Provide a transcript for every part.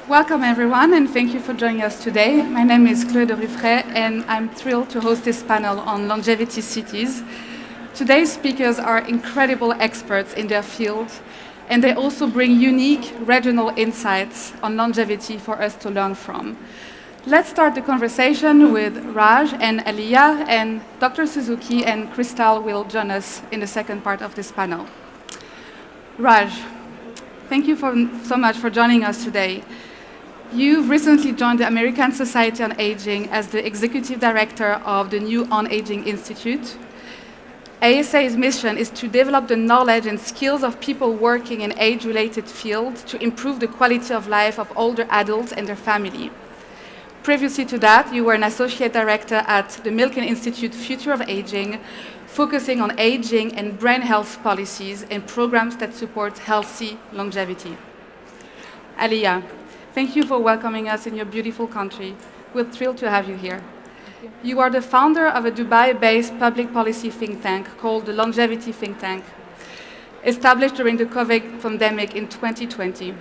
Welcome everyone, and thank you for joining us today. My name is Chloé de Ruffray, and I'm thrilled to host this panel on longevity cities. Today's speakers are incredible experts in their field, and they also bring unique regional insights on longevity for us to learn from. Let's start the conversation with Raj and Alyaa, and Dr. Suzuki and Christal will join us in the second part of this panel. Raj, thank you so much for joining us today. You've recently joined the American Society on Aging as the Executive Director of the new On Aging Institute. ASA's mission is to develop the knowledge and skills of people working in age-related fields to improve the quality of life of older adults and their family. Previously to that, you were an Associate Director at the Milken Institute Future of Aging, focusing on aging and brain health policies and programs that support healthy longevity. Alyaa, thank you for welcoming us in your beautiful country. We're thrilled to have you here. You are the founder of a Dubai-based public policy think tank called the Longevity Think Tank, established during the COVID pandemic in 2020.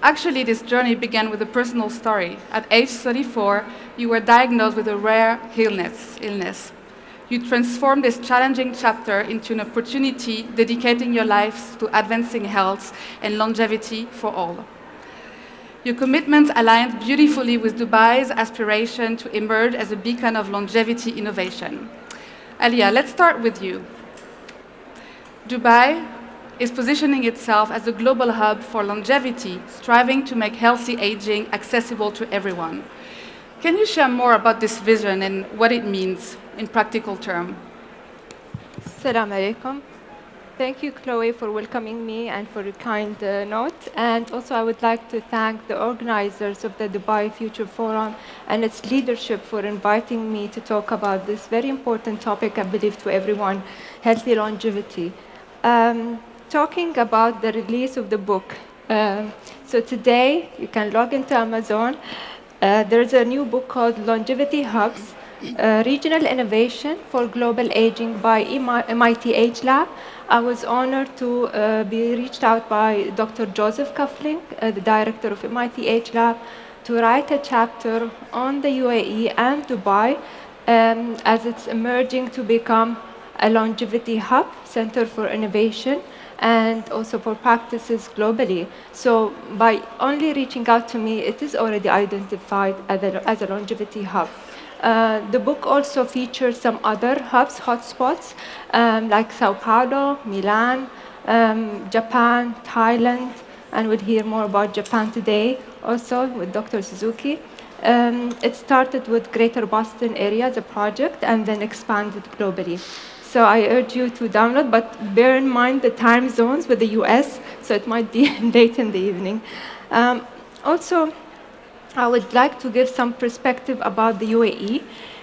Actually, this journey began with a personal story. At age 34, you were diagnosed with a rare illness. You transformed this challenging chapter into an opportunity, dedicating your lives to advancing health and longevity for all. Your commitment aligned beautifully with Dubai's aspiration to emerge as a beacon of longevity innovation. Alyaa, let's start with you. Dubai is positioning itself as a global hub for longevity, striving to make healthy aging accessible to everyone. Can you share more about this vision and what it means in practical terms? Assalamu alaikum. Thank you, Chloé, for welcoming me and for your kind note. And also, I would like to thank the organizers of the Dubai Future Forum and its leadership for inviting me to talk about this very important topic, I believe, to everyone, healthy longevity. Talking about the release of the book. So today, you can log into Amazon. There's a new book called Longevity Hubs, Regional Innovation for Global Aging by MIT Age Lab. I was honored to be reached out by Dr. Joseph Coughlin, the director of MIT Age Lab, to write a chapter on the UAE and Dubai as it's emerging to become a longevity hub, center for innovation, and also for practices globally. So by only reaching out to me, it is already identified as a longevity hub. The book also features some other hubs, hotspots, like Sao Paulo, Milan, Japan, Thailand, and we'll hear more about Japan today, also with Dr. Suzuki. It started with Greater Boston area as a project and then expanded globally. So I urge you to download, but bear in mind the time zones with the US, so it might be late in the evening. Also, I would like to give some perspective about the UAE.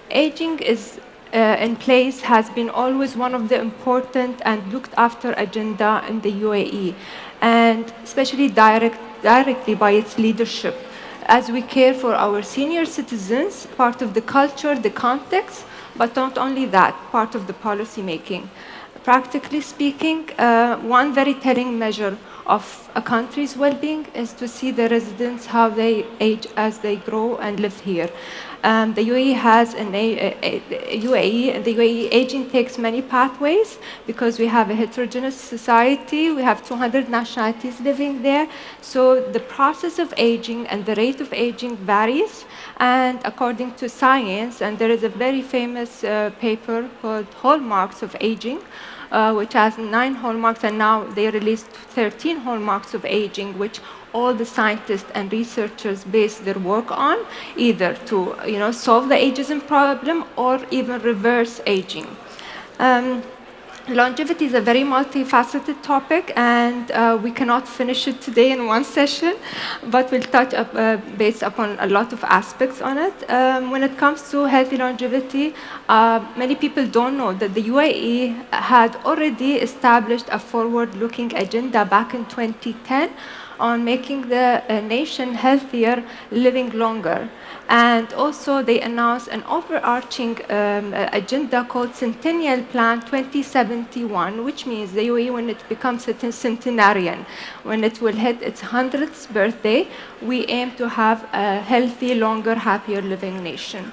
Aging is in place has been always one of the important and looked after agenda in the UAE, and especially directly by its leadership. As we care for our senior citizens, part of the culture, the context, but not only that, part of the policy making. Practically speaking, one very telling measure of a country's well-being is to see the residents how they age as they grow and live here. The UAE has the UAE aging takes many pathways because we have a heterogeneous society. We have 200 nationalities living there. So the process of aging and the rate of aging varies. And according to science, and there is a very famous paper called Hallmarks of Aging, which has 9 hallmarks, and now they released 13 hallmarks of aging, which all the scientists and researchers base their work on, either to solve the ageism problem or even reverse aging. Longevity is a very multifaceted topic, and we cannot finish it today in one session, but we'll touch base upon a lot of aspects on it. When it comes to healthy longevity, many people don't know that the UAE had already established a forward-looking agenda back in 2010 on making the nation healthier, living longer. And also they announced an overarching agenda called Centennial Plan 2071, which means the UAE, when it becomes a centenarian, when it will hit its 100th birthday, we aim to have a healthy, longer, happier living nation.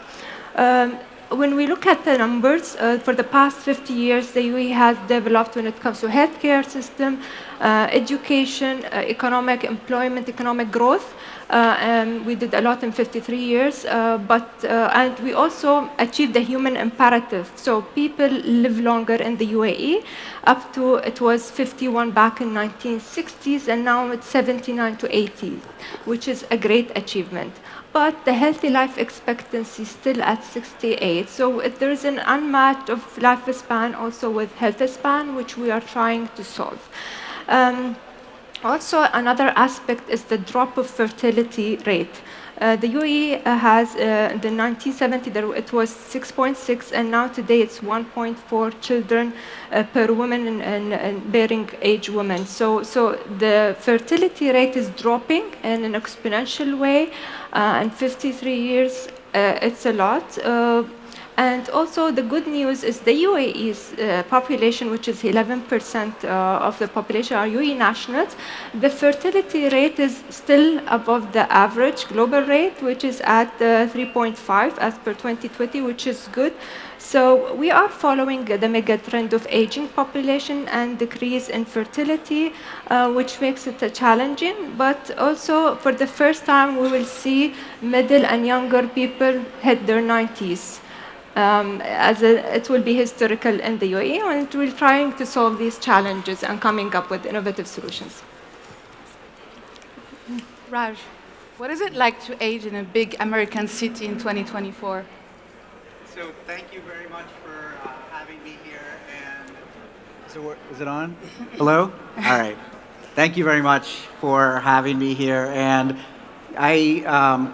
When we look at the numbers, for the past 50 years, the UAE has developed when it comes to healthcare system, education, economic employment, economic growth. We did a lot in 53 years, and we also achieved the human imperative. So people live longer in the UAE, up to, it was 51 back in 1960s, and now it's 79 to 80, which is a great achievement. But the healthy life expectancy is still at 68. So there is an unmatched of lifespan also with health span, which we are trying to solve. Also, another aspect is the drop of fertility rate. The UAE has, in the 1970, it was 6.6, and now today it's 1.4 children per woman and bearing age women. So the fertility rate is dropping in an exponential way. In 53 years, it's a lot. And also the good news is the UAE's population, which is 11% of the population are UAE nationals. The fertility rate is still above the average global rate, which is at 3.5 as per 2020, which is good. So we are following the mega trend of aging population and decrease in fertility, which makes it challenging. But also, for the first time, we will see middle and younger people hit their 90s. It will be historical in the UAE, and we're trying to solve these challenges and coming up with innovative solutions. Raj, what is it like to age in a big American city in 2024? So thank you very much for having me here. And so is it on? Hello? All right. Thank you very much for having me here. And I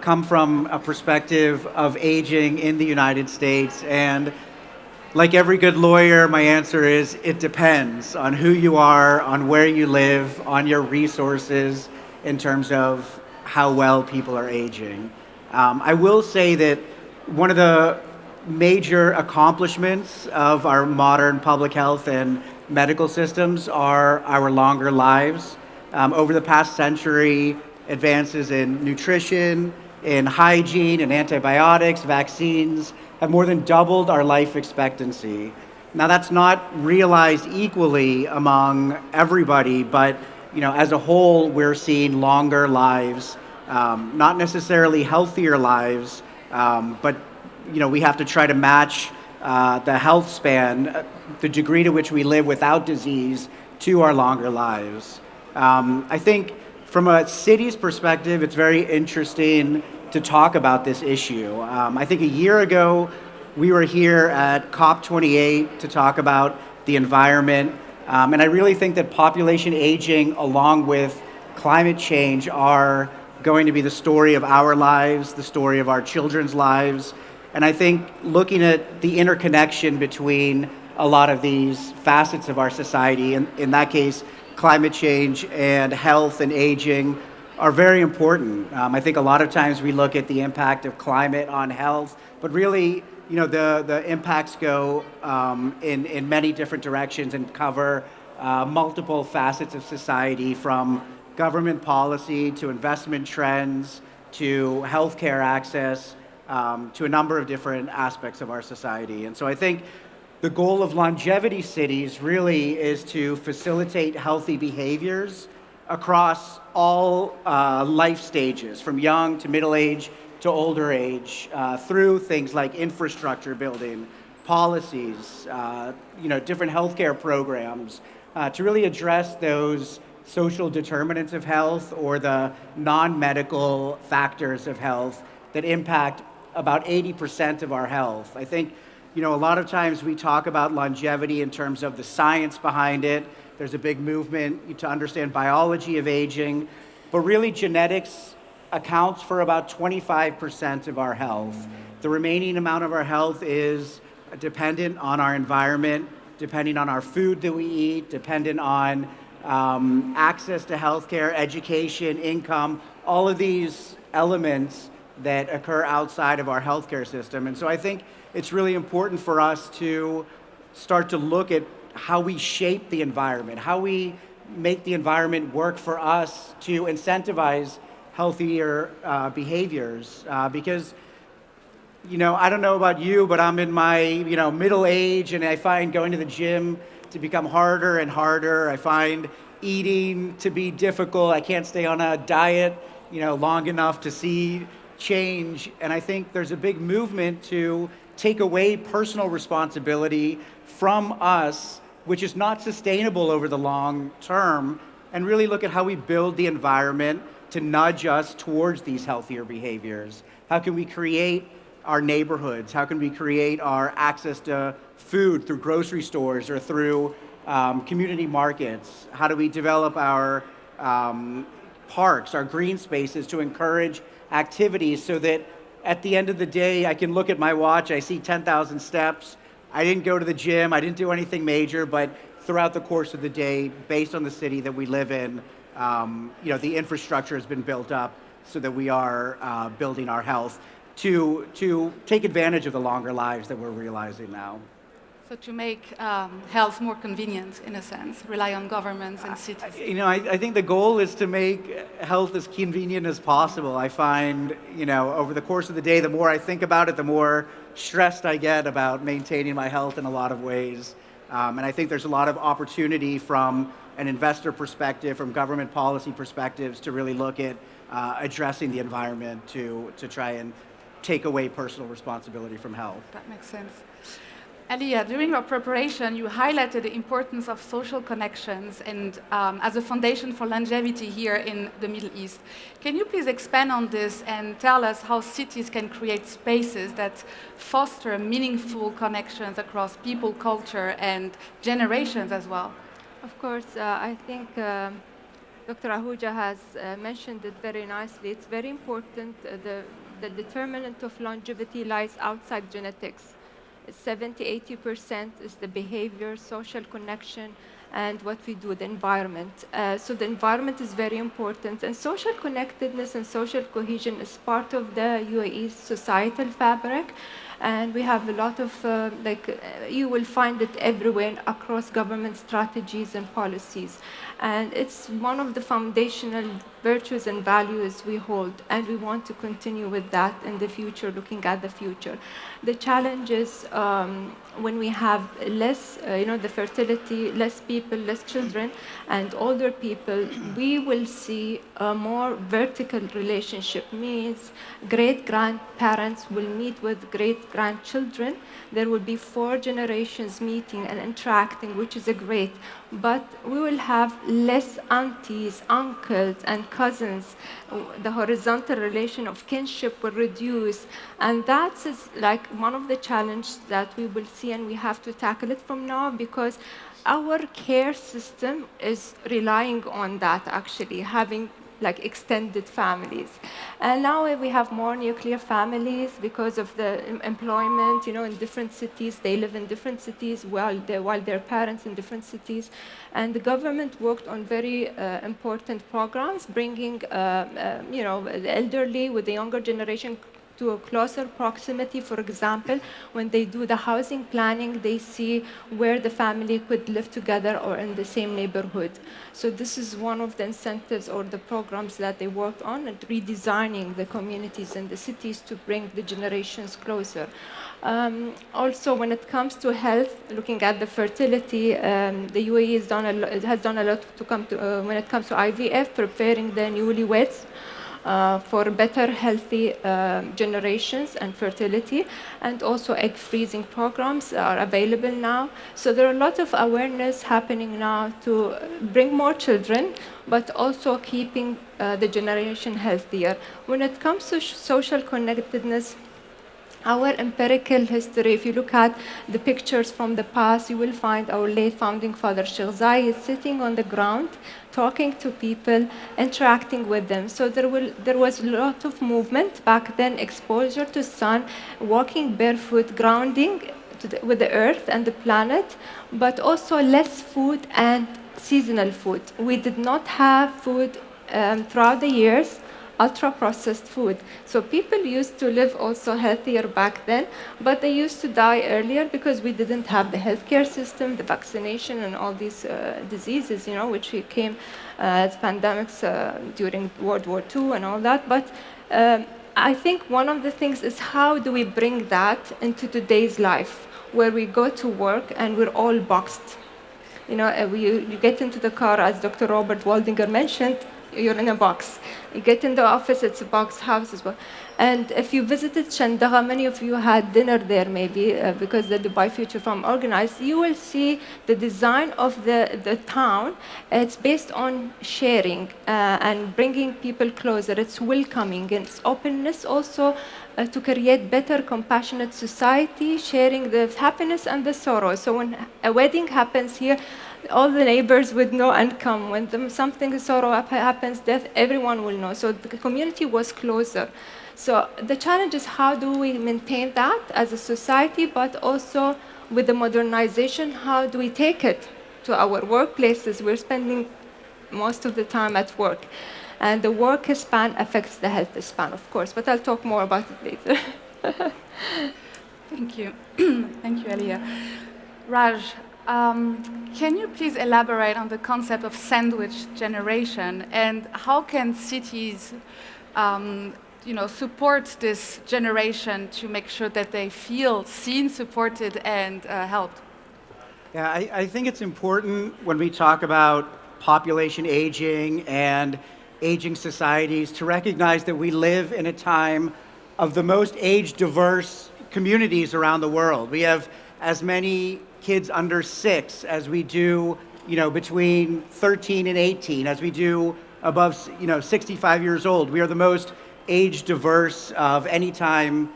come from a perspective of aging in the United States, and like every good lawyer, my answer is it depends on who you are, on where you live, on your resources in terms of how well people are aging. I will say that one of the major accomplishments of our modern public health and medical systems are our longer lives. Over the past century, advances in nutrition, in hygiene, in antibiotics, vaccines have more than doubled our life expectancy. Now that's not realized equally among everybody, but as a whole, we're seeing longer lives, not necessarily healthier lives, but we have to try to match the health span, the degree to which we live without disease, to our longer lives. I think from a city's perspective, it's very interesting to talk about this issue. I think a year ago, we were here at COP28 to talk about the environment. And I really think that population aging along with climate change are going to be the story of our lives, the story of our children's lives. And I think looking at the interconnection between a lot of these facets of our society, in that case, climate change and health and aging, are very important. I think a lot of times we look at the impact of climate on health, but really, the impacts go in many different directions and cover multiple facets of society, from government policy to investment trends to healthcare access, to a number of different aspects of our society. And so I think the goal of longevity cities really is to facilitate healthy behaviors across all life stages, from young to middle age to older age, through things like infrastructure building, policies, different healthcare programs, to really address those social determinants of health or the non-medical factors of health that impact about 80% of our health. I think a lot of times we talk about longevity in terms of the science behind it. There's a big movement to understand biology of aging, but really genetics accounts for about 25% of our health. The remaining amount of our health is dependent on our environment, depending on our food that we eat, dependent on access to healthcare, education, income, all of these elements that occur outside of our healthcare system. And so I think it's really important for us to start to look at how we shape the environment, how we make the environment work for us to incentivize healthier behaviors. Because, I don't know about you, but I'm in my, middle age, and I find going to the gym to become harder and harder. I find eating to be difficult. I can't stay on a diet, long enough to see change. And I think there's a big movement to take away personal responsibility from us, which is not sustainable over the long term, and really look at how we build the environment to nudge us towards these healthier behaviors. How can we create our neighborhoods? How can we create our access to food through grocery stores or through community markets? How do we develop our parks, our green spaces to encourage activities so that at the end of the day, I can look at my watch, I see 10,000 steps. I didn't go to the gym, I didn't do anything major, but throughout the course of the day, based on the city that we live in, the infrastructure has been built up so that we are building our health to take advantage of the longer lives that we're realizing now. So to make health more convenient, in a sense, rely on governments and cities. I think the goal is to make health as convenient as possible. I find, over the course of the day, the more I think about it, the more stressed I get about maintaining my health in a lot of ways. And I think there's a lot of opportunity from an investor perspective, from government policy perspectives, to really look at addressing the environment to try and take away personal responsibility from health. That makes sense. Alyaa, during your preparation, you highlighted the importance of social connections and as a foundation for longevity here in the Middle East. Can you please expand on this and tell us how cities can create spaces that foster meaningful connections across people, culture, and generations as well? Of course, I think Dr. Ahuja has mentioned it very nicely. It's very important. The determinant of longevity lies outside genetics. 70–80% is the behavior, social connection, and what we do, the environment. So the environment is very important, and social connectedness and social cohesion is part of the UAE's societal fabric. And we have a lot of, you will find it everywhere across government strategies and policies. And it's one of the foundational virtues and values we hold, and we want to continue with that in the future, looking at the future. The challenge is when we have less, the fertility, less people, less children, and older people, we will see a more vertical relationship, means great-grandparents will meet with great-grandchildren. There will be 4 generations meeting and interacting, which is great. But we will have less aunties, uncles, and cousins. The horizontal relation of kinship will reduce. And that's like one of the challenges that we will see, and we have to tackle it from now, because our care system is relying on that, actually, having like extended families. And now we have more nuclear families because of the employment, in different cities. They live in different cities while their parents in different cities. And the government worked on very important programs, bringing, the elderly with the younger generation to a closer proximity. For example, when they do the housing planning, they see where the family could live together or in the same neighborhood. So this is one of the incentives or the programs that they worked on, and redesigning the communities and the cities to bring the generations closer. Also, when it comes to health, looking at the fertility, the UAE has done a lot when it comes to IVF, preparing the newlyweds for better healthy generations and fertility, and also egg freezing programs are available now. So there are a lot of awareness happening now to bring more children, but also keeping the generation healthier. When it comes to social connectedness, our empirical history, if you look at the pictures from the past, you will find our late founding father, Sheikh Zayed, sitting on the ground, talking to people, interacting with them. So there was a lot of movement back then, exposure to sun, walking barefoot, grounding with the earth and the planet, but also less food and seasonal food. We did not have food throughout the years, ultra-processed food. So people used to live also healthier back then, but they used to die earlier because we didn't have the healthcare system, the vaccination, and all these diseases, which came as pandemics during World War II and all that. But I think one of the things is how do we bring that into today's life, where we go to work and we're all boxed. You get into the car, as Dr. Robert Waldinger mentioned, you're in a box. You get in the office, it's a box house as well. And if you visited Shandaga, many of you had dinner there maybe because the Dubai Future Forum organized, you will see the design of the town. It's based on sharing and bringing people closer. It's welcoming and it's openness also to create better, compassionate society, sharing the happiness and the sorrow. So when a wedding happens here, all the neighbors would know and come. When something sorrow happens, death, everyone will know. So the community was closer. So the challenge is how do we maintain that as a society, but also with the modernization, how do we take it to our workplaces? We're spending most of the time at work. And the work span affects the health span, of course, but I'll talk more about it later. Thank you. Thank you, Alyaa. Raj, can you please elaborate on the concept of sandwich generation and how can cities support this generation to make sure that they feel seen, supported, and helped? Yeah, I think it's important when we talk about population aging and aging societies to recognize that we live in a time of the most age-diverse communities around the world. We have as many kids under 6 as we do, between 13 and 18, as we do above, 65 years old. We are the most age diverse of any time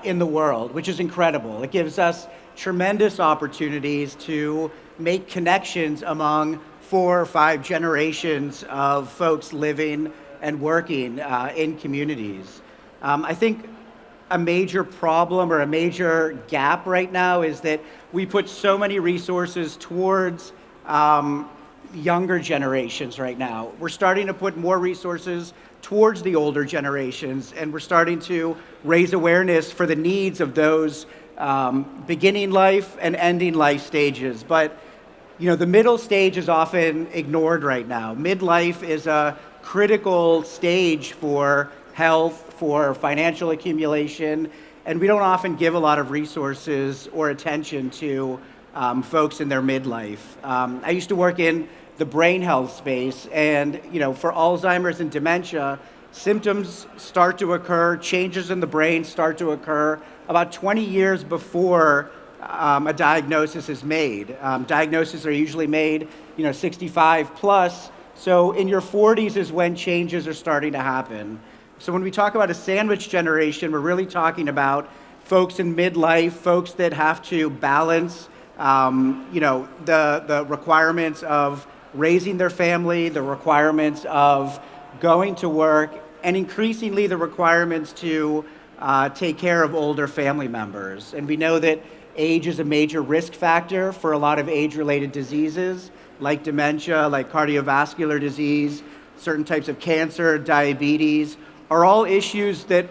in the world, which is incredible. It gives us tremendous opportunities to make connections among 4 or 5 generations of folks living and working in communities. I think a major problem or a major gap right now is that we put so many resources towards younger generations right now. We're starting to put more resources towards the older generations, and we're starting to raise awareness for the needs of those beginning life and ending life stages. But the middle stage is often ignored right now. Midlife is a critical stage for health, for financial accumulation, and we don't often give a lot of resources or attention to folks in their midlife. I used to work in the brain health space, and for Alzheimer's and dementia, symptoms start to occur, changes in the brain start to occur about 20 years before a diagnosis is made. Diagnoses are usually made, 65 plus. So in your 40s is when changes are starting to happen. So when we talk about a sandwich generation, we're really talking about folks in midlife, folks that have to balance, the requirements of raising their family, the requirements of going to work, and increasingly the requirements to take care of older family members. And we know that age is a major risk factor for a lot of age-related diseases, like dementia, like cardiovascular disease, certain types of cancer, diabetes, are all issues that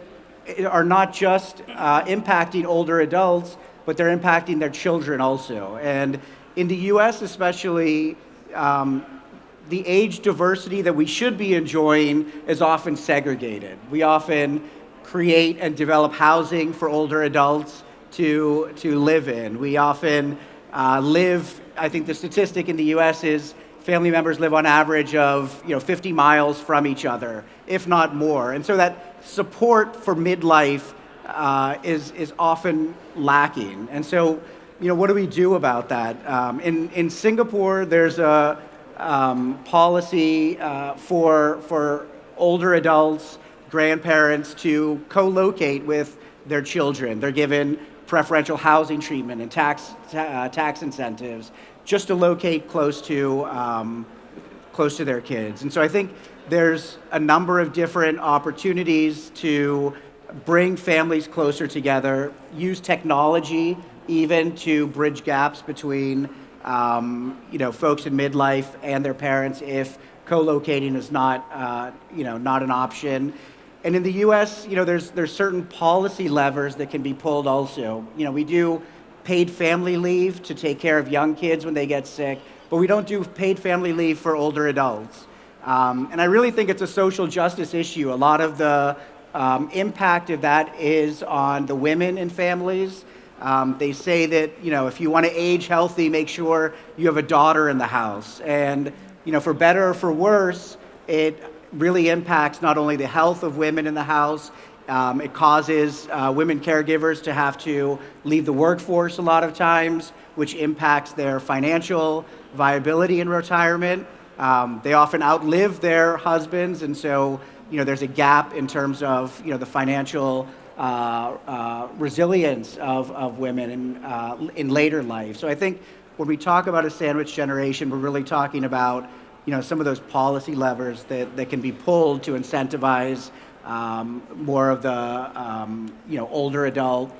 are not just impacting older adults, but they're impacting their children also. And in the US especially, the age diversity that we should be enjoying is often segregated. We often create and develop housing for older adults to live in. We often live, I think the statistic in the US is family members live on average of 50 miles from each other, if not more. And so that support for midlife is often lacking. And so, what do we do about that? In Singapore, there's a policy for older adults, grandparents to co-locate with their children. They're given preferential housing treatment and tax incentives just to locate close to their kids. And so I think there's a number of different opportunities to bring families closer together, use technology even to bridge gaps between folks in midlife and their parents if co-locating is not, not an option. And in the U.S., there's certain policy levers that can be pulled also. We do paid family leave to take care of young kids when they get sick, but we don't do paid family leave for older adults. And I really think it's a social justice issue. A lot of the impact of that is on the women in families. They say that, if you want to age healthy, make sure you have a daughter in the house. And, for better or for worse, it really impacts not only the health of women in the house, it causes women caregivers to have to leave the workforce a lot of times, which impacts their financial viability in retirement. They often outlive their husbands, and so there's a gap in terms of the financial resilience of women in later life. So I think when we talk about a sandwich generation, we're really talking about some of those policy levers that can be pulled to incentivize more of the older adult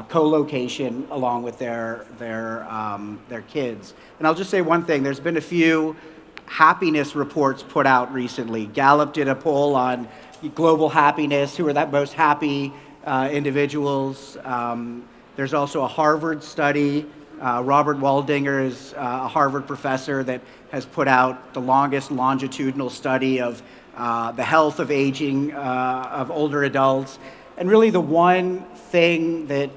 co-location along with their kids. And I'll just say one thing: there's been a few happiness reports put out recently. Gallup did a poll on global happiness, who are the most happy individuals. There's also a Harvard study. Robert Waldinger is a Harvard professor that has put out the longest longitudinal study of the health of aging of older adults. And really the one thing that,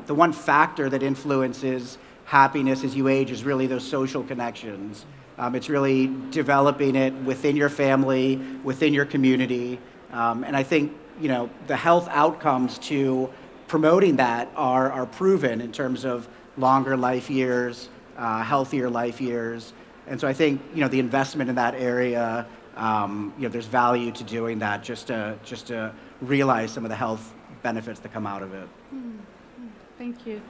the one factor that influences happiness as you age is really those social connections. It's really developing it within your family, within your community. And I think, the health outcomes to promoting that are proven in terms of longer life years, healthier life years. And so I think, the investment in that area, there's value to doing that just to realize some of the health benefits that come out of it. Thank you.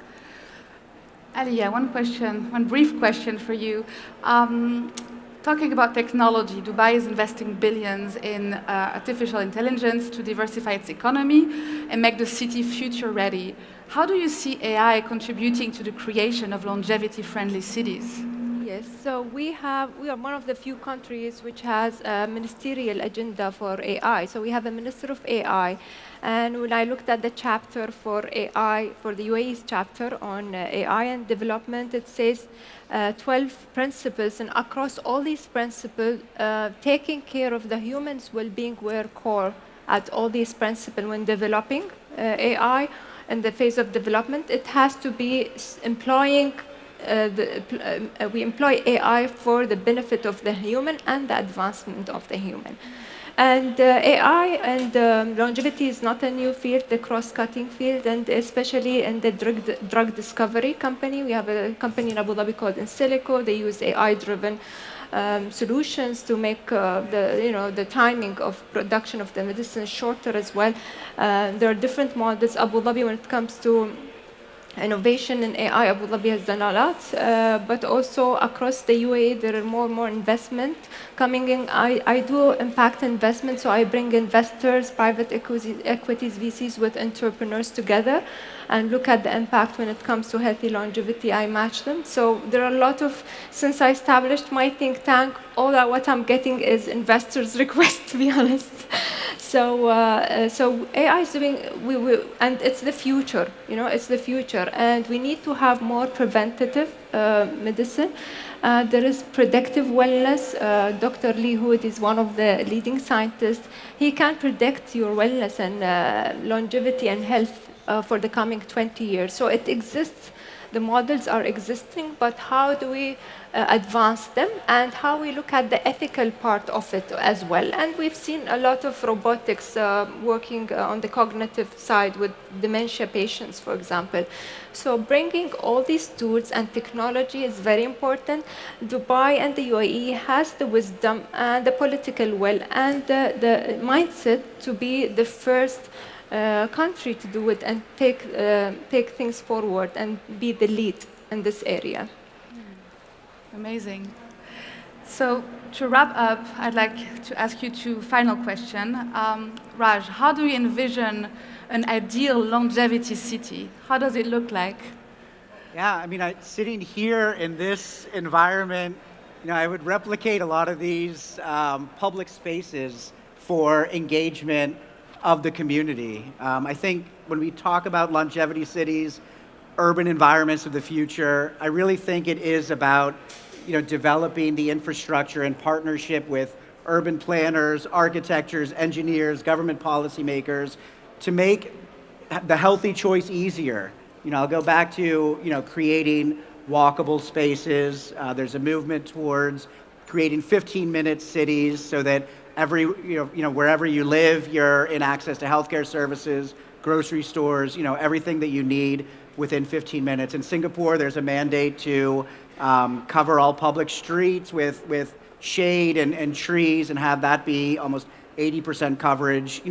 Alyaa, one brief question for you. Talking about technology, Dubai is investing billions in artificial intelligence to diversify its economy and make the city future ready. How do you see AI contributing to the creation of longevity-friendly cities? Yes, so we are one of the few countries which has a ministerial agenda for AI. So we have a Minister of AI. And when I looked at the chapter for AI, for the UAE's chapter on AI and development, it says 12 principles. And across all these principles, taking care of the human's well-being were core at all these principles when developing AI in the phase of development. It has to be employing we employ AI for the benefit of the human and the advancement of the human. And AI and longevity is not a new field, the cross-cutting field, and especially in the drug discovery company. We have a company in Abu Dhabi called Insilico. They use AI-driven solutions to make the timing of production of the medicine shorter as well. There are different models. Abu Dhabi, when it comes to innovation in AI, Abu Dhabi has done a lot, but also across the UAE, there are more and more investment coming in. I do impact investment, so I bring investors, private equities, VCs with entrepreneurs together and look at the impact when it comes to healthy longevity. I match them. So there are a lot of, since I established my think tank, all that what I'm getting is investors' requests, to be honest. So AI is doing, and it's the future, it's the future. And we need to have more preventative medicine. There is predictive wellness. Dr. Lee Hood is one of the leading scientists. He can predict your wellness and longevity and health for the coming 20 years. So it exists. The models are existing, but how do we advance them and how we look at the ethical part of it as well. And we've seen a lot of robotics working on the cognitive side with dementia patients, for example. So bringing all these tools and technology is very important. Dubai and the UAE has the wisdom and the political will and the mindset to be the first country to do it and take things forward and be the lead in this area. Amazing. So to wrap up, I'd like to ask you two final questions. Raj, how do you envision an ideal longevity city? How does it look like? Yeah, I mean, sitting here in this environment, I would replicate a lot of these public spaces for engagement of the community. I think when we talk about longevity cities, urban environments of the future, I really think it is about, developing the infrastructure in partnership with urban planners, architects, engineers, government policymakers to make the healthy choice easier. I'll go back to, creating walkable spaces. There's a movement towards creating 15-minute cities so that wherever you live, you're in access to healthcare services, grocery stores, everything that you need within 15 minutes. In Singapore, there's a mandate to cover all public streets with shade and trees and have that be almost 80% coverage.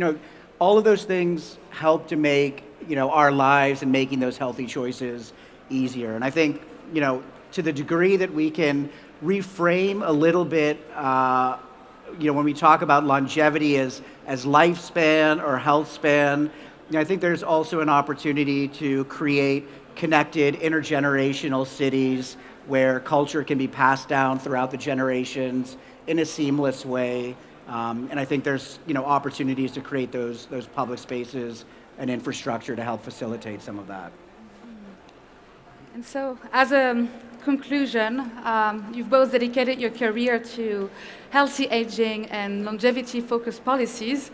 All of those things help to make, our lives and making those healthy choices easier. And I think, to the degree that we can reframe a little bit, when we talk about longevity as lifespan or health span, I think there's also an opportunity to create connected intergenerational cities where culture can be passed down throughout the generations in a seamless way. And I think there's opportunities to create those public spaces and infrastructure to help facilitate some of that. And so, as a conclusion, you've both dedicated your career to healthy aging and longevity-focused policies.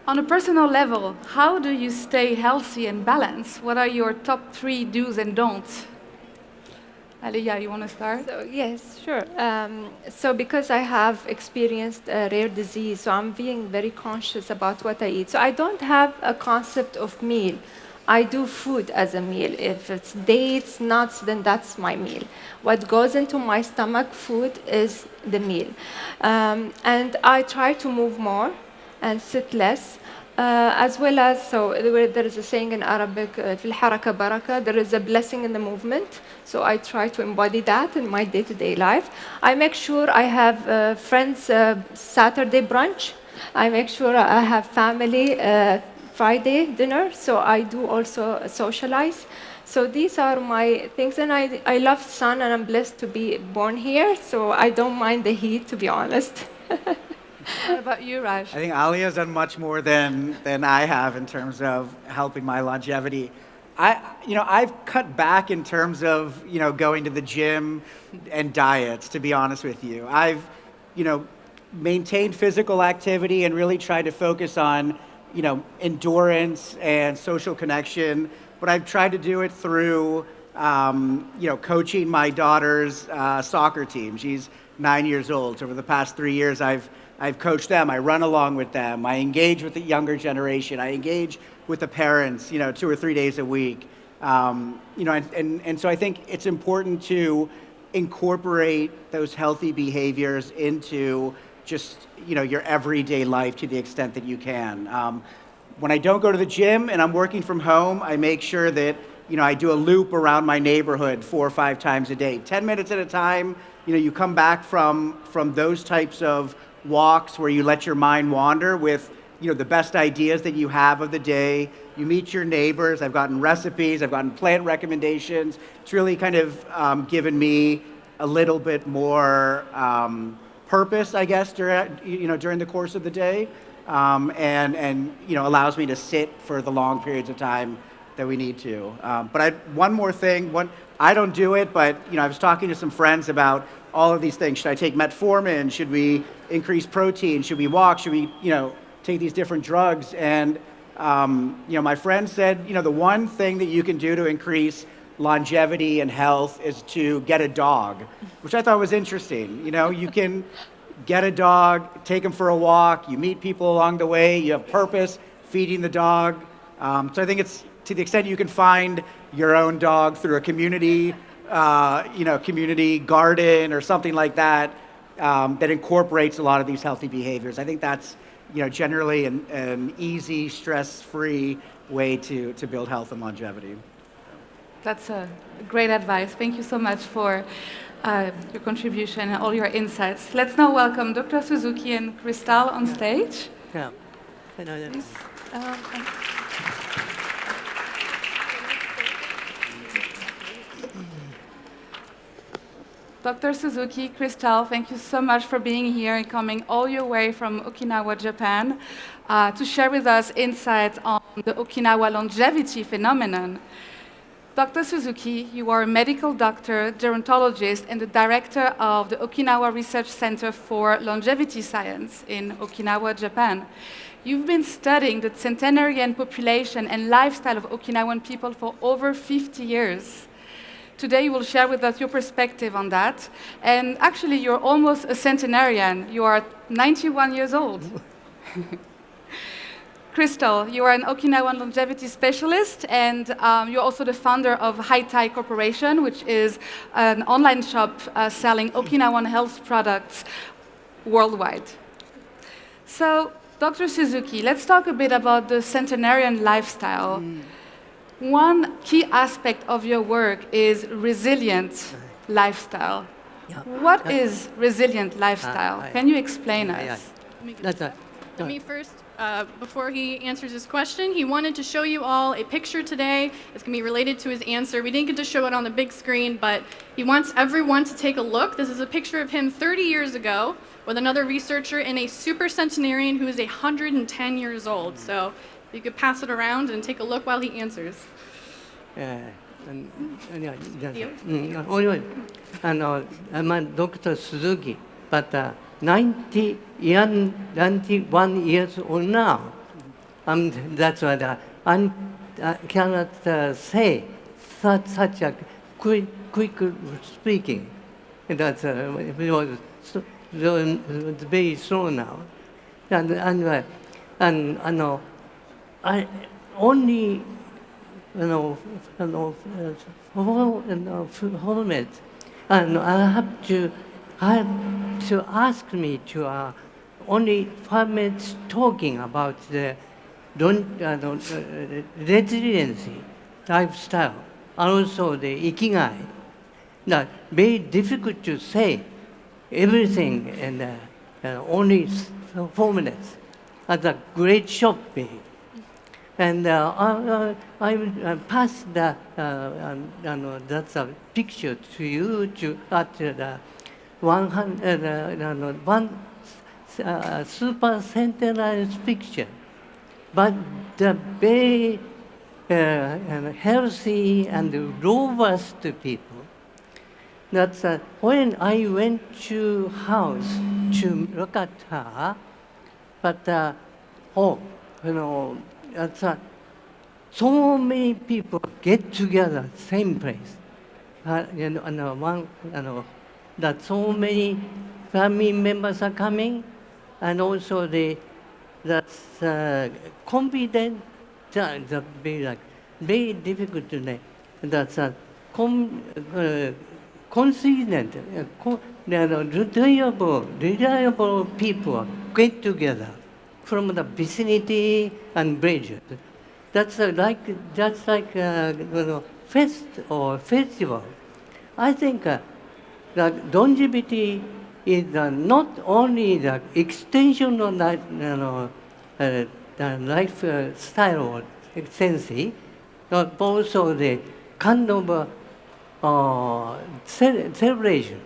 On a personal level, how do you stay healthy and balanced? What are your top 3 do's and don'ts? Alyaa, you want to start? So, yes, sure. So because I have experienced a rare disease, so I'm being very conscious about what I eat. So I don't have a concept of meal. I do food as a meal. If it's dates, nuts, then that's my meal. What goes into my stomach, food, is the meal. And I try to move more and sit less. As well as, so there is a saying in Arabic, في الحركة بركة, there is a blessing in the movement. So I try to embody that in my day-to-day life. I make sure I have friends Saturday brunch. I make sure I have family Friday dinner. So I do also socialize. So these are my things. And I love sun, and I'm blessed to be born here. So I don't mind the heat, to be honest. What about you, Raj? I think Alia's done much more than I have in terms of helping my longevity. I've cut back in terms of, going to the gym and diets, to be honest with you. I've, maintained physical activity and really tried to focus on, endurance and social connection. But I've tried to do it through, coaching my daughter's soccer team. She's 9 years old. So over the past 3 years, I've coached them. I run along with them. I engage with the younger generation. I engage with the parents, 2 or 3 days a week. And so I think it's important to incorporate those healthy behaviors into just, your everyday life to the extent that you can. When I don't go to the gym and I'm working from home, I make sure that, I do a loop around my neighborhood 4 or 5 times a day, 10 minutes at a time. You come back from those types of walks where you let your mind wander with, the best ideas that you have of the day. You meet your neighbors. I've gotten recipes. I've gotten plant recommendations. It's really kind of given me a little bit more purpose, I guess, during the course of the day, and allows me to sit for the long periods of time that we need to. But one more thing. I don't do it, but I was talking to some friends about all of these things. Should I take metformin? Should we increase protein? Should we walk? Should we, take these different drugs? And, my friend said, the one thing that you can do to increase longevity and health is to get a dog, which I thought was interesting. You can get a dog, take him for a walk, you meet people along the way, you have purpose, feeding the dog. So I think it's to the extent you can find your own dog through a community community garden or something like that, that incorporates a lot of these healthy behaviors. I think that's, generally an easy, stress-free way to build health and longevity. That's a great advice. Thank you so much for your contribution and all your insights. Let's now welcome Dr. Suzuki and Christal on stage. Yeah. Please. Dr. Suzuki, Christal, thank you so much for being here and coming all your way from Okinawa, Japan, to share with us insights on the Okinawa longevity phenomenon. Dr. Suzuki, you are a medical doctor, gerontologist, and the director of the Okinawa Research Center for Longevity Science in Okinawa, Japan. You've been studying the centenarian population and lifestyle of Okinawan people for over 50 years. Today you will share with us your perspective on that. And actually, you're almost a centenarian. You are 91 years old. Christal, you are an Okinawan longevity specialist, and you're also the founder of High-Tai Corporation, which is an online shop selling Okinawan health products worldwide. So, Dr. Suzuki, let's talk a bit about the centenarian lifestyle. One key aspect of your work is resilient lifestyle. Yeah. What is resilient lifestyle? Can you explain us? Let me first, before he answers his question, he wanted to show you all a picture today. It's going to be related to his answer. We didn't get to show it on the big screen, but he wants everyone to take a look. This is a picture of him 30 years ago with another researcher and a super centenarian who is 110 years old. So you could pass it around and take a look while he answers. I'm a Dr. Suzuki, but 91 years old now. That's why I cannot say such a quick speaking. That's very slow now. And I only format, and I have to ask me to only 5 minutes talking about the resiliency lifestyle and also the ikigai. That very difficult to say everything in only 4 minutes. That's a great shopping. And I pass that's a picture to you at the one super centenarian picture. But the very healthy and robust people. That's when I went to house to look at her, but that's so many people get together same place. That so many family members are coming, and also that's confident. Very difficult to name. That's consistent, reliable people get together from the vicinity and village. That's like fest or festival. I think that longevity is not only the extension of the lifestyle or extension, but also the kind of celebration.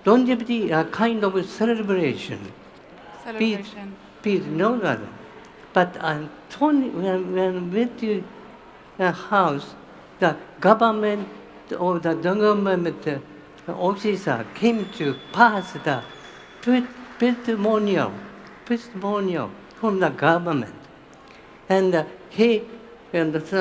Longevity is a kind of celebration. Peace, no other. But when we went to the house, the government or the government officer came to pass the testimonial from the government. And he, and that's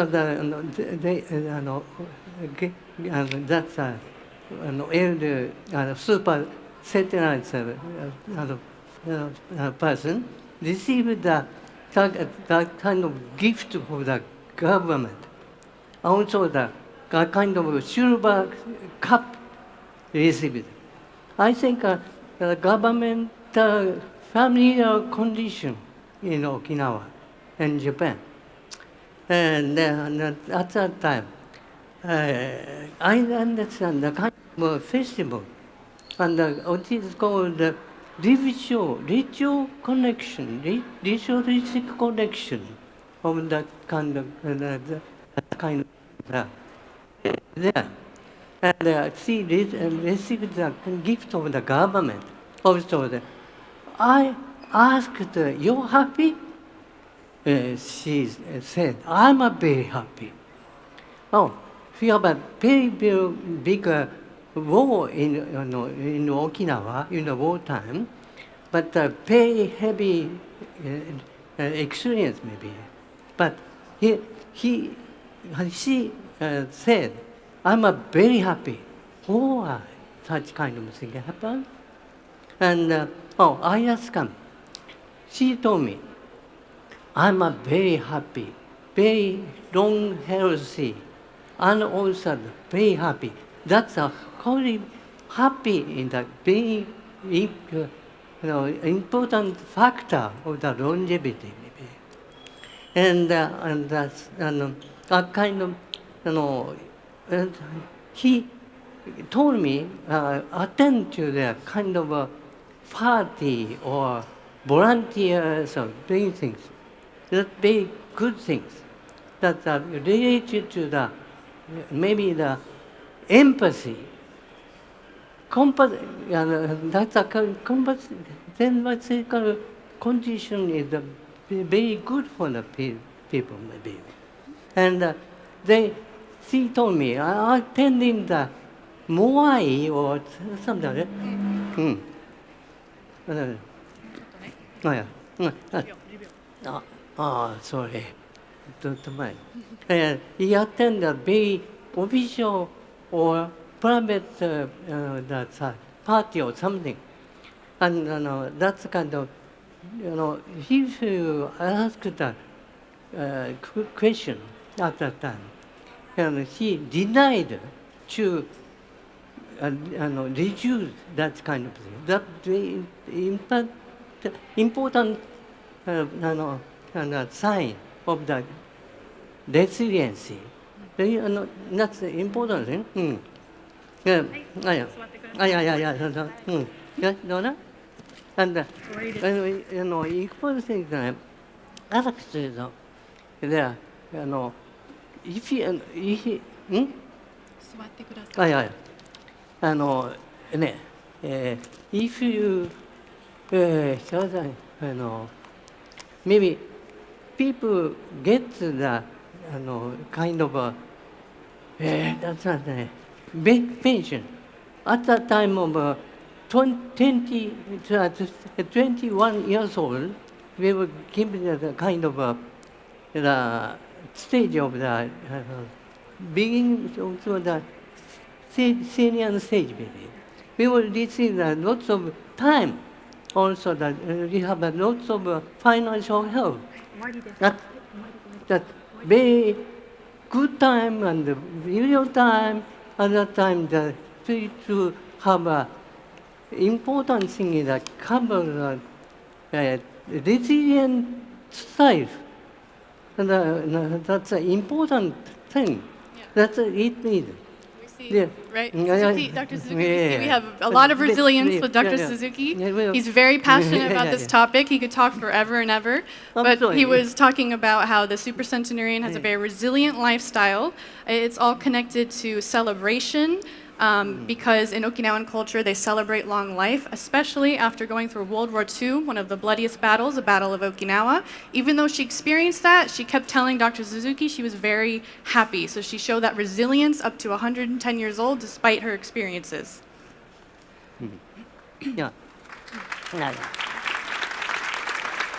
elder super centenarian person received that kind of gift from the government. Also the kind of silver cup received. I think the government familiar condition in Okinawa and Japan. And at that time, I understand the kind of festival, and what is called the ritual connection, ritualistic connection of that kind of there. and she received the gift of the government. Also, I asked, "You're happy?" She said, "I'm very happy." Oh, we have a very, very big war in Okinawa in the wartime, but very heavy experience maybe. But she said, "I'm very happy." Why such kind of thing happened? And I asked her. She told me, "I'm very happy, very long, healthy, and also very happy." That's a very happy in the very important factor of the longevity, maybe. And that's a kind of, and he told me attend to the kind of a party or volunteers or doing things. That's very good things that are related to the maybe the empathy. That's a then what they call condition is very good for the people maybe. And she told me attending the Moai or something like that. Oh yeah. Sorry. Don't mind. He attended a very official or private party or something. And that's kind of, if you ask the question at that time, and he denied to reduce that kind of thing. That very important sign of the resiliency. That's the important thing. Yeah. Yeah. And equal things that Alex says, there, if you, if you, maybe people get the kind of a that's not big pension at the time of 21 years old. We were given the kind of the stage of the beginning of the senior stage, maybe. We will receive lots of time. Also, that we have lots of financial help. That very good time and real time at that time to have a important thing that covers resilient life. And that's an important thing. Yeah. That's it needs. Yeah. Right, Suzuki, Dr. Suzuki, we have a lot of resilience with Dr. Suzuki. He's very passionate about this topic. He could talk forever and ever. But he was talking about how the supercentenarian has a very resilient lifestyle. It's all connected to celebration, because in Okinawan culture, they celebrate long life, especially after going through World War II, one of the bloodiest battles, the Battle of Okinawa. Even though she experienced that, she kept telling Dr. Suzuki she was very happy. So she showed that resilience up to 110 years old, despite her experiences. Yeah.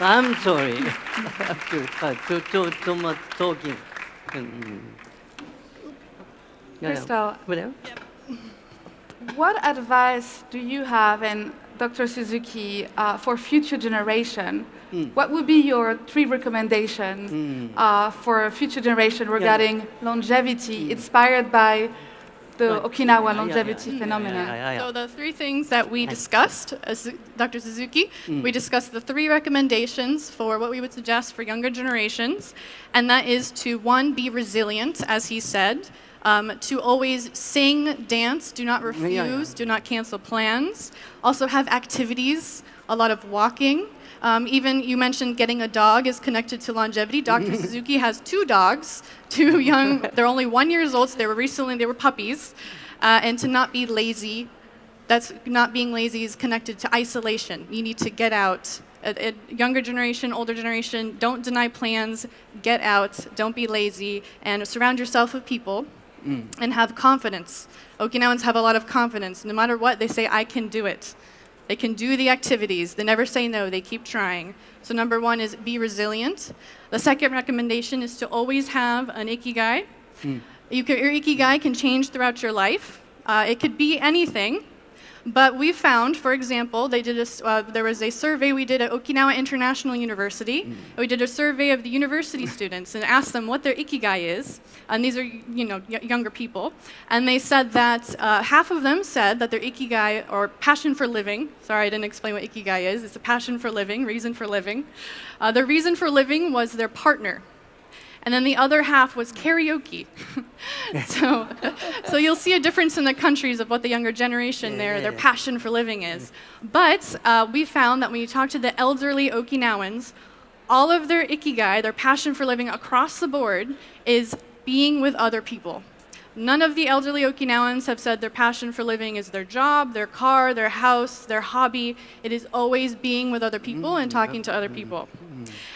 I'm sorry. Too much talking. Christal, what advice do you have, and Dr. Suzuki, for future generation? What would be your 3 recommendations for future generation regarding longevity, inspired by the Okinawa longevity phenomenon? So the 3 things that we discussed, as Dr. Suzuki, we discussed the 3 recommendations for what we would suggest for younger generations, and that is to, 1, be resilient, as he said, to always sing, dance, do not refuse, do not cancel plans. Also have activities, a lot of walking. Even you mentioned getting a dog is connected to longevity. Dr. Suzuki has 2 dogs, 2 young, they're only 1 year old, so they were puppies. and to not be lazy. That's not being lazy is connected to isolation. You need to get out. A younger generation, older generation, don't deny plans, get out, don't be lazy, and surround yourself with people and have confidence. Okinawans have a lot of confidence. No matter what, they say, I can do it. They can do the activities. They never say no. They keep trying. So number one is be resilient. The second recommendation is to always have an ikigai. Your ikigai can change throughout your life. It could be anything. But we found, for example, there was a survey we did at Okinawa International University. We did a survey of the university students and asked them what their ikigai is. And these are, younger people. And they said that half of them said that their ikigai, or passion for living, sorry, I didn't explain what ikigai is. It's a passion for living, reason for living. Their reason for living was their partner. And then the other half was karaoke. so you'll see a difference in the countries of what the younger generation, their passion for living is. But we found that when you talk to the elderly Okinawans, all of their ikigai, their passion for living across the board, is being with other people. None of the elderly Okinawans have said their passion for living is their job, their car, their house, their hobby. It is always being with other people and talking to other people.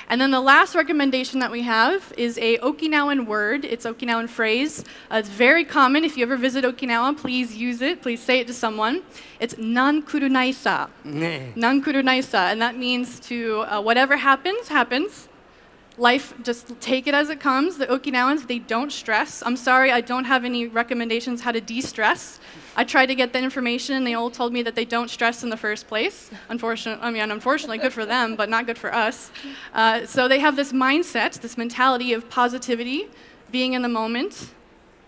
And then the last recommendation that we have is a Okinawan word. It's Okinawan phrase. It's very common. If you ever visit Okinawa, please use it. Please say it to someone. It's nan kurunaisa. Nan kurunaisa. And that means to whatever happens, happens. Life, just take it as it comes. The Okinawans, they don't stress. I'm sorry, I don't have any recommendations how to de-stress. I tried to get the information, and they all told me that they don't stress in the first place. Unfortunately, good for them, but not good for us. So they have this mindset, this mentality of positivity, being in the moment,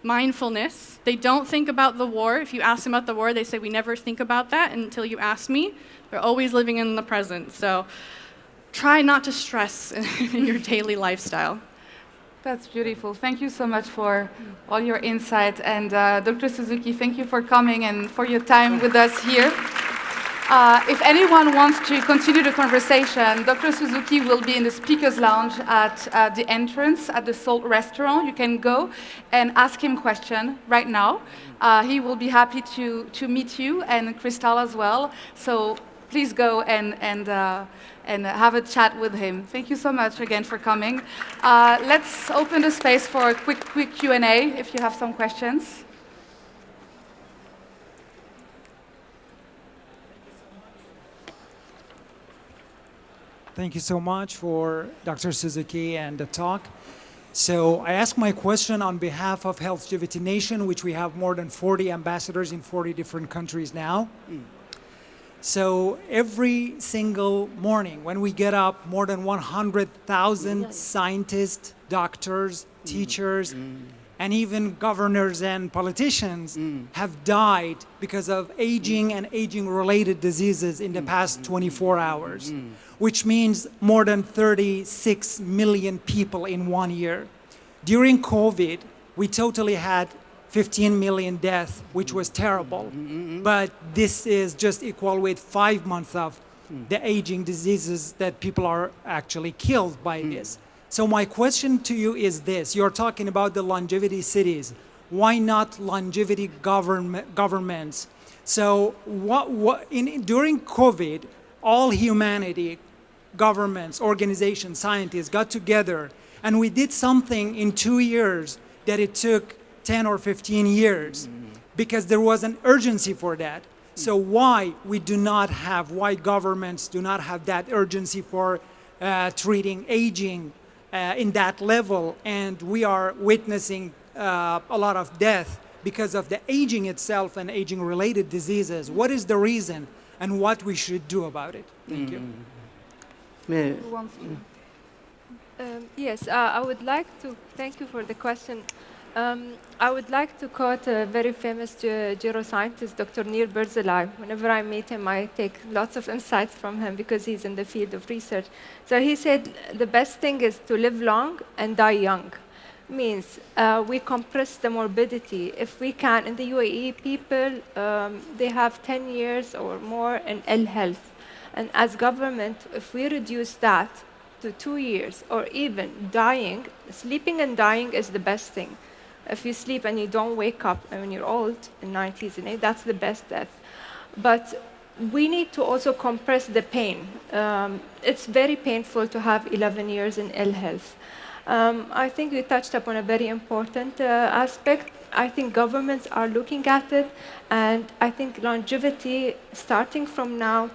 mindfulness. They don't think about the war. If you ask them about the war, they say, we never think about that until you ask me. They're always living in the present. So try not to stress in your daily lifestyle. That's beautiful. Thank you so much for all your insight. And Dr. Suzuki, thank you for coming and for your time with us here. If anyone wants to continue the conversation, Dr. Suzuki will be in the speaker's lounge at the entrance at the Salt restaurant. You can go and ask him questions right now. He will be happy to meet you, and Christal as well. So please go and have a chat with him. Thank you so much again for coming. Let's open the space for a quick Q&A if you have some questions. Thank you so much for Dr. Suzuki and the talk. So I ask my question on behalf of Healthgivity Nation, which we have more than 40 ambassadors in 40 different countries now. So every single morning when we get up, more than 100,000 scientists, doctors, teachers, and even governors and politicians have died because of aging and aging-related diseases in the past 24 hours, which means more than 36 million people in 1 year. During COVID, we totally had 15 million deaths, which was terrible. But this is just equal with 5 months of the aging diseases that people are actually killed by this. So my question to you is this. You're talking about the longevity cities. Why not longevity governments? So during COVID, all humanity, governments, organizations, scientists got together, and we did something in 2 years that it took 10 or 15 years, because there was an urgency for that. So why governments do not have that urgency for treating aging in that level, and we are witnessing a lot of death because of the aging itself and aging-related diseases. What is the reason, and what we should do about it? Thank you. Yes, I would like to thank you for the question. I would like to quote a very famous geroscientist, Dr. Neil Berzeli. Whenever I meet him, I take lots of insights from him because he's in the field of research. So he said the best thing is to live long and die young. Means we compress the morbidity. If we can, in the UAE, people, they have 10 years or more in ill health. And as government, if we reduce that to 2 years or even dying, sleeping and dying is the best thing. If you sleep and you don't wake up and when you're old, in 90s and 80s, that's the best death. But we need to also compress the pain. It's very painful to have 11 years in ill health. I think you touched upon a very important aspect. I think governments are looking at it, and I think longevity, starting from now,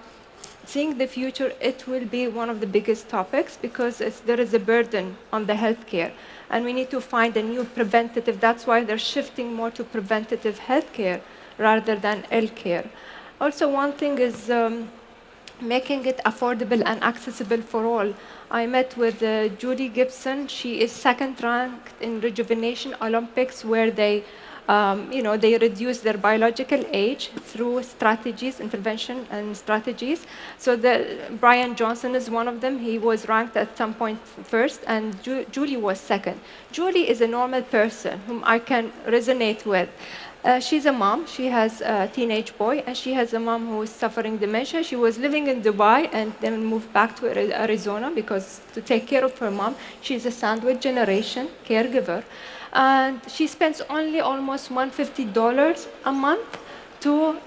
seeing the future, it will be one of the biggest topics because there is a burden on the healthcare, and we need to find a new preventative. That's why they're shifting more to preventative healthcare rather than ill care. Also, one thing is making it affordable and accessible for all. I met with Judy Gibson. She is second ranked in Rejuvenation Olympics, where they reduce their biological age through strategies, intervention and strategies. So Brian Johnson is one of them. He was ranked at some point first, and Julie was second. Julie is a normal person whom I can resonate with. She's a mom. She has a teenage boy, and she has a mom who is suffering dementia. She was living in Dubai and then moved back to Arizona because to take care of her mom. She's a sandwich generation caregiver. And she spends only almost $150 a month to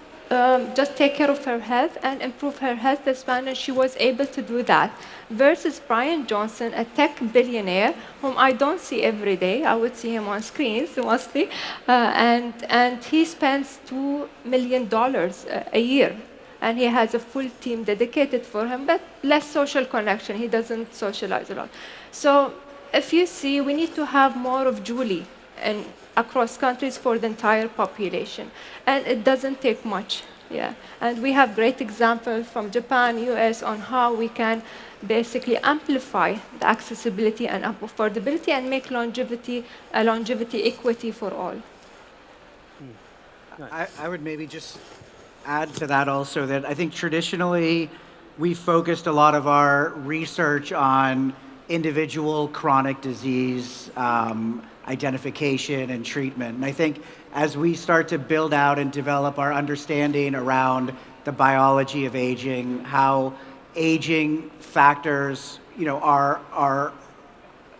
just take care of her health and improve her health span, and she was able to do that. Versus Brian Johnson, a tech billionaire, whom I don't see every day. I would see him on screens mostly, and he spends $2 million a year. And he has a full team dedicated for him, but less social connection. He doesn't socialize a lot. So if you see, we need to have more of Julie and across countries for the entire population. And it doesn't take much. Yeah. And we have great examples from Japan, US, on how we can basically amplify the accessibility and affordability and make longevity equity for all. I would maybe just add to that also that I think traditionally we focused a lot of our research on individual chronic disease identification and treatment. And I think as we start to build out and develop our understanding around the biology of aging, how aging factors, are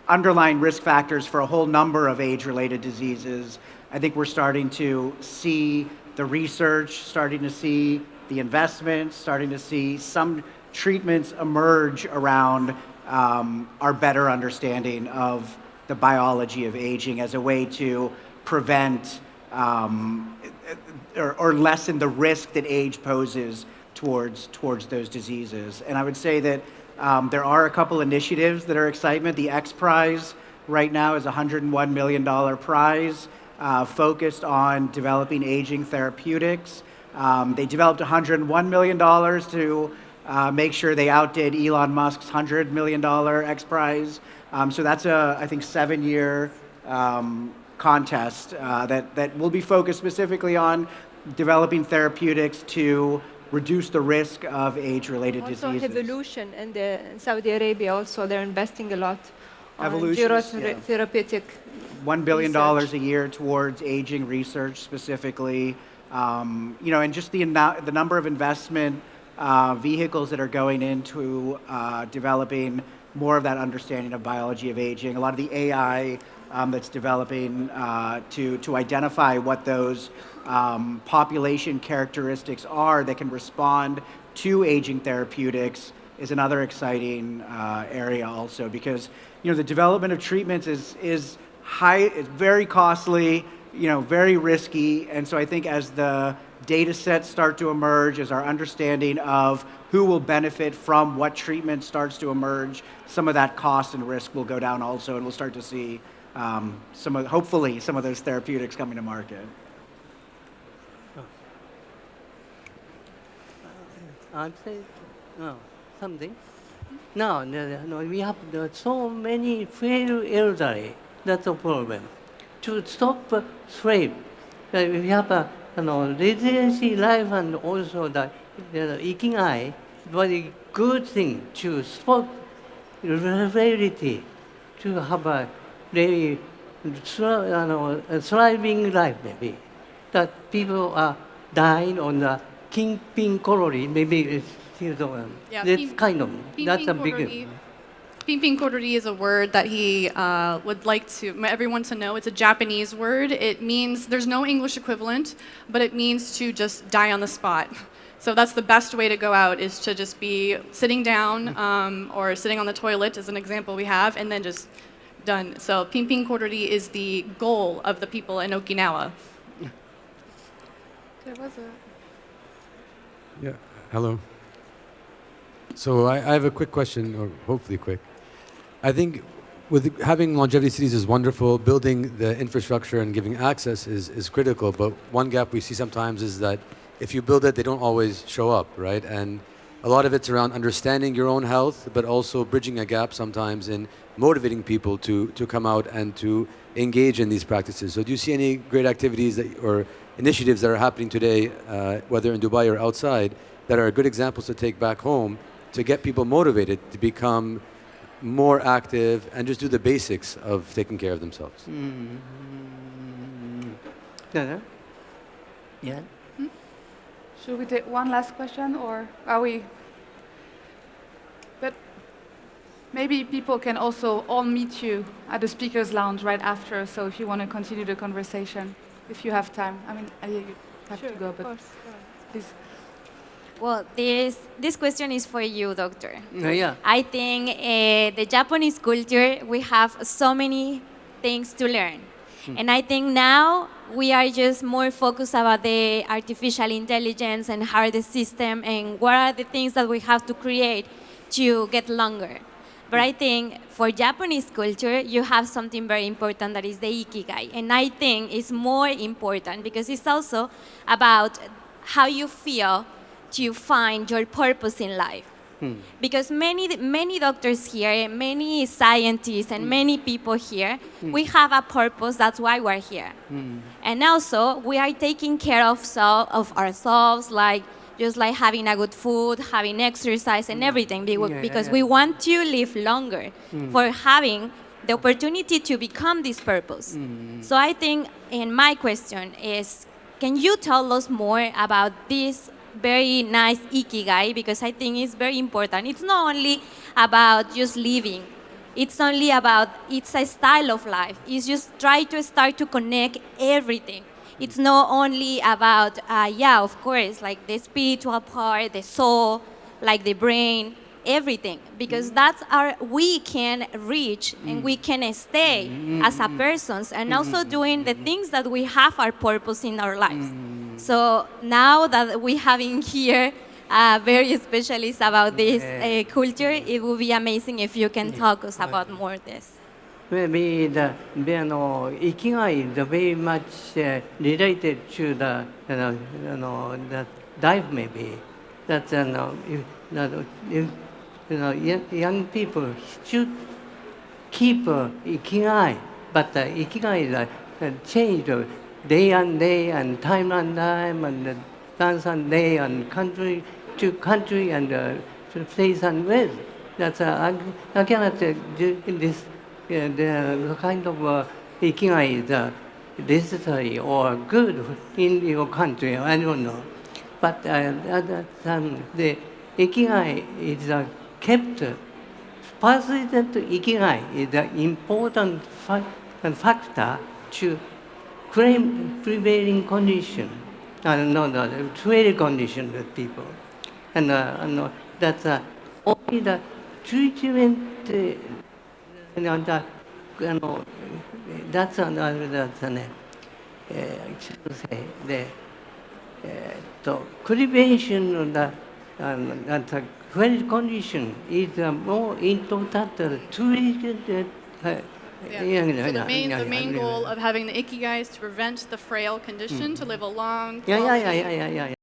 underlying risk factors for a whole number of age-related diseases, I think we're starting to see the research, starting to see the investments, starting to see some treatments emerge around our better understanding of the biology of aging as a way to prevent or lessen the risk that age poses towards those diseases. And I would say that there are a couple initiatives that are excitement. The X Prize right now is a $101 million prize focused on developing aging therapeutics. They developed $101 million to make sure they outdid Elon Musk's $100 million X Prize. So that's a, I think, 7-year contest that will be focused specifically on developing therapeutics to reduce the risk of age-related diseases. Also, Evolution in Saudi Arabia, also they're investing a lot on therapeutic. $1 billion a year towards aging research specifically. And just the number of investment vehicles that are going into developing more of that understanding of biology of aging. A lot of the AI that's developing to identify what those population characteristics are that can respond to aging therapeutics is another exciting area also, because the development of treatments is high, it's very costly, very risky, and so I think as the data sets start to emerge, as our understanding of who will benefit from what treatment starts to emerge, some of that cost and risk will go down also, and we'll start to see hopefully some of those therapeutics coming to market. I'd say something. Now, we have so many frail elderly. That's a problem. To stop frail, we have a residency life and also the ikigai, very good thing to stop frailty, to have a very thriving life maybe. That people are dying on the kingpin colony, maybe it's that's kind of, that's a big. Pimpin korori is a word that he would like everyone to know. It's a Japanese word. It means, there's no English equivalent, but it means to just die on the spot. So that's the best way to go out, is to just be sitting down or sitting on the toilet, as an example we have, and then just done. So Pimpin korori is the goal of the people in Okinawa. There was a... Yeah, hello. So I have a quick question, or hopefully quick. I think with having longevity cities is wonderful. Building the infrastructure and giving access is critical. But one gap we see sometimes is that if you build it, they don't always show up, right? And a lot of it's around understanding your own health, but also bridging a gap sometimes in motivating people to come out and to engage in these practices. So do you see any great activities or initiatives that are happening today, whether in Dubai or outside, that are good examples to take back home to get people motivated to become more active and just do the basics of taking care of themselves? Yeah. Should we take one last question, or are we? But maybe people can also all meet you at the speakers' lounge right after. So if you want to continue the conversation, if you have time. I mean, you have to go, but please. Well, this question is for you, doctor. Yeah. I think the Japanese culture, we have so many things to learn. And I think now we are just more focused about the artificial intelligence and how the system and what are the things that we have to create to get longer. But I think for Japanese culture, you have something very important that is the ikigai. And I think it's more important because it's also about how you feel to find your purpose in life. Because many doctors here, many scientists, and many people here, we have a purpose. That's why we're here. And also, we are taking care of ourselves, like just like having a good food, having exercise, and everything, because we want to live longer for having the opportunity to become this purpose. So I think, and my question is, can you tell us more about this very nice ikigai, because I think it's very important. It's not only about just living. It's a style of life. It's just try to start to connect everything. It's not only about, of course, like the spiritual part, the soul, like the brain, everything. Because that's we can reach and we can stay as a persons and also doing the things that we have our purpose in our lives. So now that we having here very specialists about this culture, it would be amazing if you can talk us about more of this. Maybe the ikigai is very much related to the life. Maybe that young people should keep ikigai, but ikigai is change day and day and time and dance and day and country to country and place and with. That's I cannot do this. The kind of ikigai is necessary or good in your country. I don't know, but the ikigai is kept. Persistent ikigai is an important factor to prevailing condition, prevailing condition with people, and that's only the treatment. That's the prevention of the very condition is more important to So the main goal of having the ikigai is to prevent the frail condition, to live a long, yeah.